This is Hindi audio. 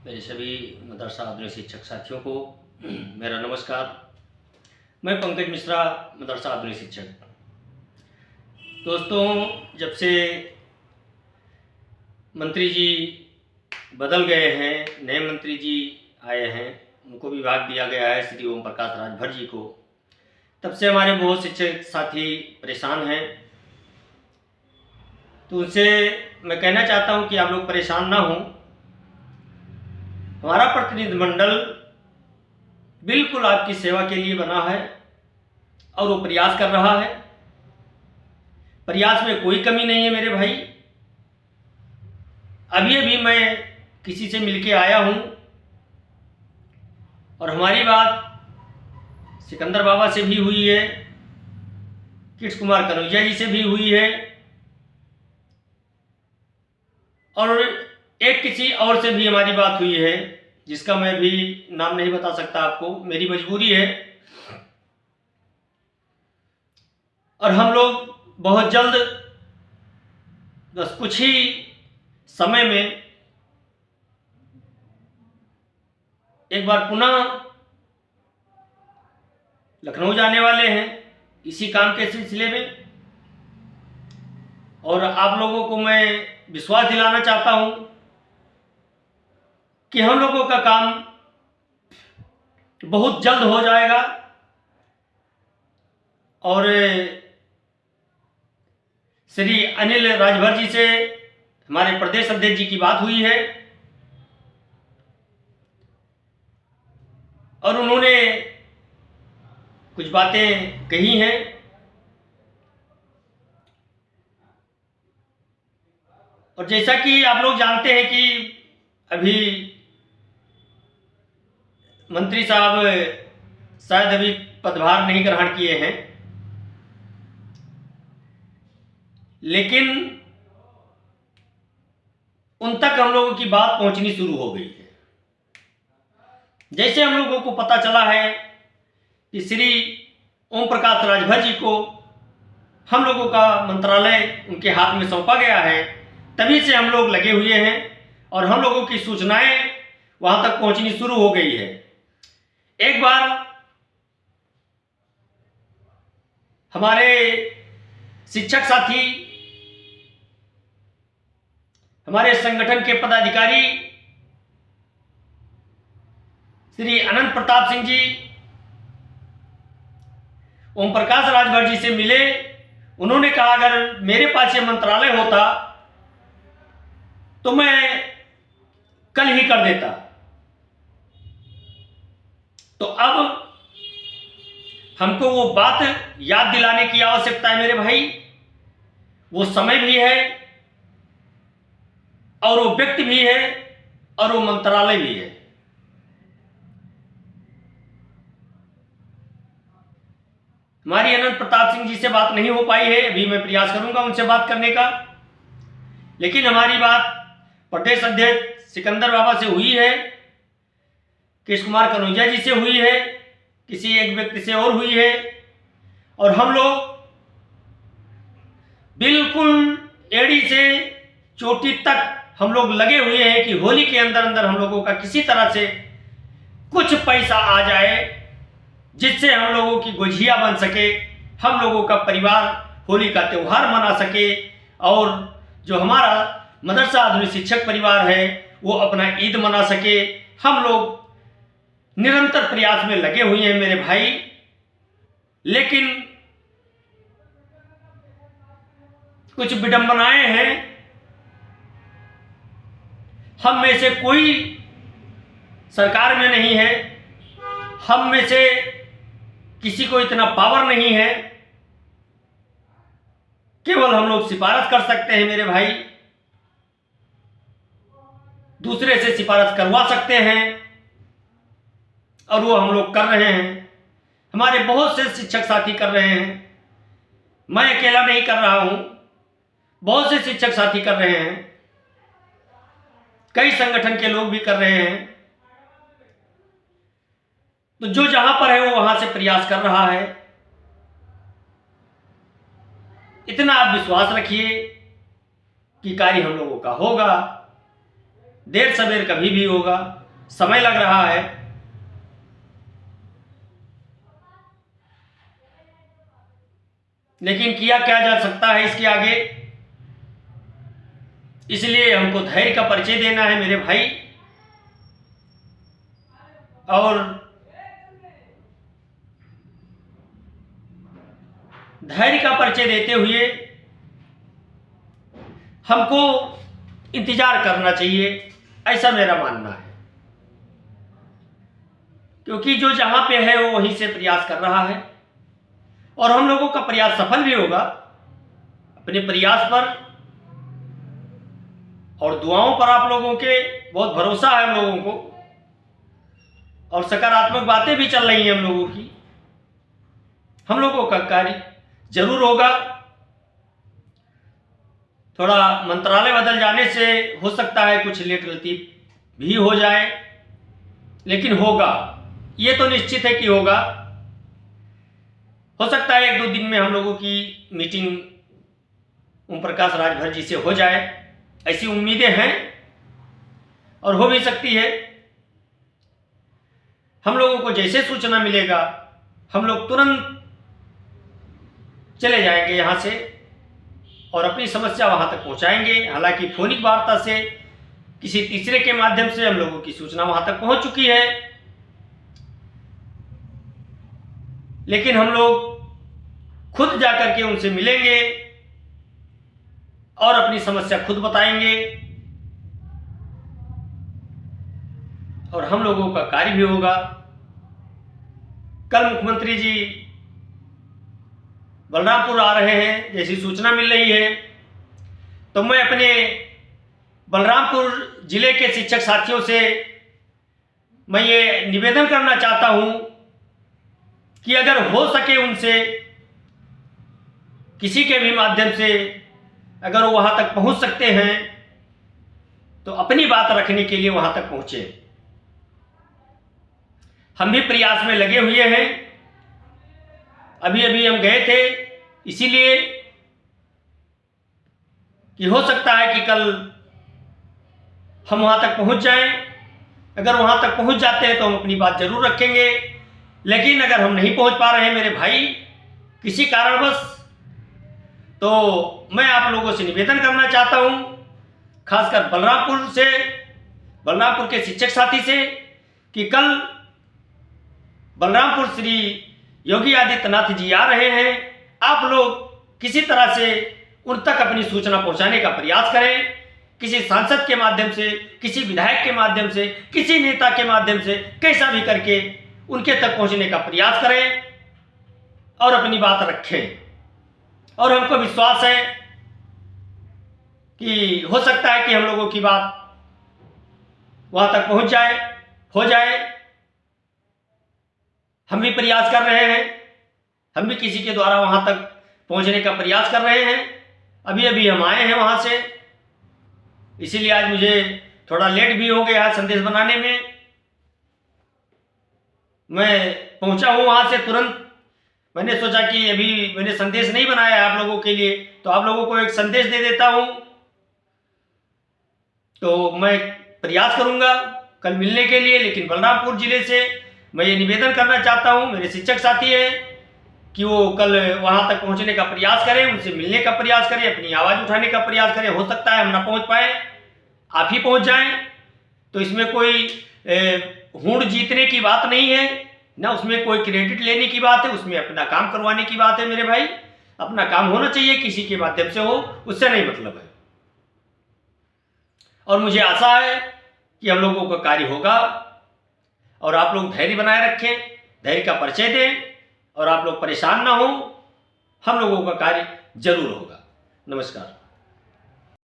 मेरे सभी मदरसा आधुनिक शिक्षक साथियों को मेरा नमस्कार। मैं पंकज मिश्रा, मदरसा आधुनिक शिक्षक। दोस्तों, जब से मंत्री जी बदल गए हैं, नए मंत्री जी आए हैं, उनको विभाग दिया गया है श्री ओम प्रकाश राजभर जी को, तब से हमारे बहुत शिक्षक साथी परेशान हैं। तो उनसे मैं कहना चाहता हूं कि आप लोग परेशान ना हों। हमारा प्रतिनिधिमंडल बिल्कुल आपकी सेवा के लिए बना है और वो प्रयास कर रहा है। प्रयास में कोई कमी नहीं है मेरे भाई। अभी मैं किसी से मिलके आया हूं और हमारी बात सिकंदर बाबा से भी हुई है, कृष्ण कुमार कनौजिया जी से भी हुई है और एक किसी और से भी हमारी बात हुई है, जिसका मैं भी नाम नहीं बता सकता आपको, मेरी मजबूरी है। और हम लोग बहुत जल्द, बस कुछ ही समय में एक बार पुनः लखनऊ जाने वाले हैं इसी काम के सिलसिले में। और आप लोगों को मैं विश्वास दिलाना चाहता हूं कि हम लोगों का काम बहुत जल्द हो जाएगा। और श्री अनिल राजभर जी से हमारे प्रदेश अध्यक्ष जी की बात हुई है और उन्होंने कुछ बातें कही हैं। और जैसा कि आप लोग जानते हैं कि अभी मंत्री साहब शायद अभी पदभार नहीं ग्रहण किए हैं, लेकिन उन तक हम लोगों की बात पहुंचनी शुरू हो गई है। जैसे हम लोगों को पता चला है कि श्री ओम प्रकाश राजभर जी को हम लोगों का मंत्रालय उनके हाथ में सौंपा गया है, तभी से हम लोग लगे हुए हैं और हम लोगों की सूचनाएं वहां तक पहुंचनी शुरू हो गई है। एक बार हमारे शिक्षक साथी, हमारे संगठन के पदाधिकारी श्री अनंत प्रताप सिंह जी ओम प्रकाश राजभर जी से मिले। उन्होंने कहा अगर मेरे पास ये मंत्रालय होता तो मैं कल ही कर देता। तो अब हमको वो बात याद दिलाने की आवश्यकता है मेरे भाई। वो समय भी है और वो व्यक्ति भी है और वो मंत्रालय भी है। हमारी अनंत प्रताप सिंह जी से बात नहीं हो पाई है, अभी मैं प्रयास करूंगा उनसे बात करने का। लेकिन हमारी बात प्रदेश अध्यक्ष सिकंदर बाबा से हुई है, कृष्ण कुमार कनौजिया जी से हुई है, किसी एक व्यक्ति से और हुई है। और हम लोग बिल्कुल एड़ी से चोटी तक हम लोग लगे हुए हैं कि होली के अंदर अंदर हम लोगों का किसी तरह से कुछ पैसा आ जाए, जिससे हम लोगों की गुझिया बन सके, हम लोगों का परिवार होली का त्यौहार मना सके और जो हमारा मदरसा आधुनिक शिक्षक परिवार है वो अपना ईद मना सके। हम लोग निरंतर प्रयास में लगे हुए हैं मेरे भाई। लेकिन कुछ विडंबनाएं हैं। हम में से कोई सरकार में नहीं है, हम में से किसी को इतना पावर नहीं है, केवल हम लोग सिफारिश कर सकते हैं मेरे भाई, दूसरे से सिफारिश करवा सकते हैं और वो हम लोग कर रहे हैं। हमारे बहुत से शिक्षक साथी कर रहे हैं, मैं अकेला नहीं कर रहा हूं, बहुत से शिक्षक साथी कर रहे हैं, कई संगठन के लोग भी कर रहे हैं। तो जो जहां पर है वो वहां से प्रयास कर रहा है। इतना आप विश्वास रखिए कि कार्य हम लोगों का होगा। देर सवेर कभी भी होगा, समय लग रहा है। लेकिन किया क्या जा सकता है इसके आगे, इसलिए हमको धैर्य का परिचय देना है मेरे भाई। और धैर्य का परिचय देते हुए हमको इंतजार करना चाहिए, ऐसा मेरा मानना है। क्योंकि जो जहां पे है वो वहीं से प्रयास कर रहा है और हम लोगों का प्रयास सफल भी होगा। अपने प्रयास पर और दुआओं पर आप लोगों के बहुत भरोसा है हम लोगों को, और सकारात्मक बातें भी चल रही हैं हम लोगों की। हम लोगों का कार्य जरूर होगा। थोड़ा मंत्रालय बदल जाने से हो सकता है कुछ लेट लतीफ भी हो जाए, लेकिन होगा, ये तो निश्चित है कि होगा। हो सकता है 1-2 दिन में हम लोगों की मीटिंग ओम प्रकाश राजभर जी से हो जाए, ऐसी उम्मीदें हैं और हो भी सकती है। हम लोगों को जैसे सूचना मिलेगा हम लोग तुरंत चले जाएंगे यहाँ से और अपनी समस्या वहां तक पहुंचाएंगे। हालांकि फोनिक वार्ता से किसी तीसरे के माध्यम से हम लोगों की सूचना वहां तक पहुंच चुकी है, लेकिन हम लोग खुद जाकर के उनसे मिलेंगे और अपनी समस्या खुद बताएंगे और हम लोगों का कार्य भी होगा। कल मुख्यमंत्री जी बलरामपुर आ रहे हैं जैसी सूचना मिल रही है, तो मैं अपने बलरामपुर जिले के शिक्षक साथियों से मैं ये निवेदन करना चाहता हूं कि अगर हो सके उनसे किसी के भी माध्यम से अगर वो वहां तक पहुंच सकते हैं तो अपनी बात रखने के लिए वहां तक पहुंचे। हम भी प्रयास में लगे हुए हैं। अभी अभी हम गए थे, इसीलिए कि हो सकता है कि कल हम वहां तक पहुंच जाएं। अगर वहां तक पहुंच जाते हैं तो हम अपनी बात जरूर रखेंगे, लेकिन अगर हम नहीं पहुंच पा रहे हैं मेरे भाई किसी कारणवश, तो मैं आप लोगों से निवेदन करना चाहता हूं, खासकर बलरामपुर के शिक्षक साथी से, कि कल बलरामपुर श्री योगी आदित्यनाथ जी आ रहे हैं। आप लोग किसी तरह से उन तक अपनी सूचना पहुंचाने का प्रयास करें, किसी सांसद के माध्यम से, किसी विधायक के माध्यम से, किसी नेता के माध्यम से, कैसा भी करके उनके तक पहुंचने का प्रयास करें और अपनी बात रखें। और हमको विश्वास है कि हो सकता है कि हम लोगों की बात वहां तक पहुंच जाए, हो जाए। हम भी प्रयास कर रहे हैं, हम भी किसी के द्वारा वहां तक पहुंचने का प्रयास कर रहे हैं। अभी अभी हम आए हैं वहां से, इसीलिए आज मुझे थोड़ा लेट भी हो गया संदेश बनाने में। मैं पहुंचा हूं वहां से तुरंत। मैंने सोचा कि अभी मैंने संदेश नहीं बनाया आप लोगों के लिए, तो आप लोगों को एक संदेश दे देता हूं। तो मैं प्रयास करूंगा कल मिलने के लिए, लेकिन बलरामपुर जिले से मैं ये निवेदन करना चाहता हूं, मेरे शिक्षक साथी हैं, कि वो कल वहां तक पहुंचने का प्रयास करें, उनसे मिलने का प्रयास करें, अपनी आवाज़ उठाने का प्रयास करें। हो सकता है हम ना पहुंच पाए, आप ही पहुंच जाएं, तो इसमें कोई हूड़ जीतने की बात नहीं है, ना उसमें कोई क्रेडिट लेने की बात है, उसमें अपना काम करवाने की बात है मेरे भाई। अपना काम होना चाहिए, किसी के माध्यम से हो उससे नहीं मतलब है। और मुझे आशा है कि हम लोगों का कार्य होगा और आप लोग धैर्य बनाए रखें, धैर्य का परिचय दें और आप लोग परेशान ना हो। हम लोगों का कार्य जरूर होगा। नमस्कार।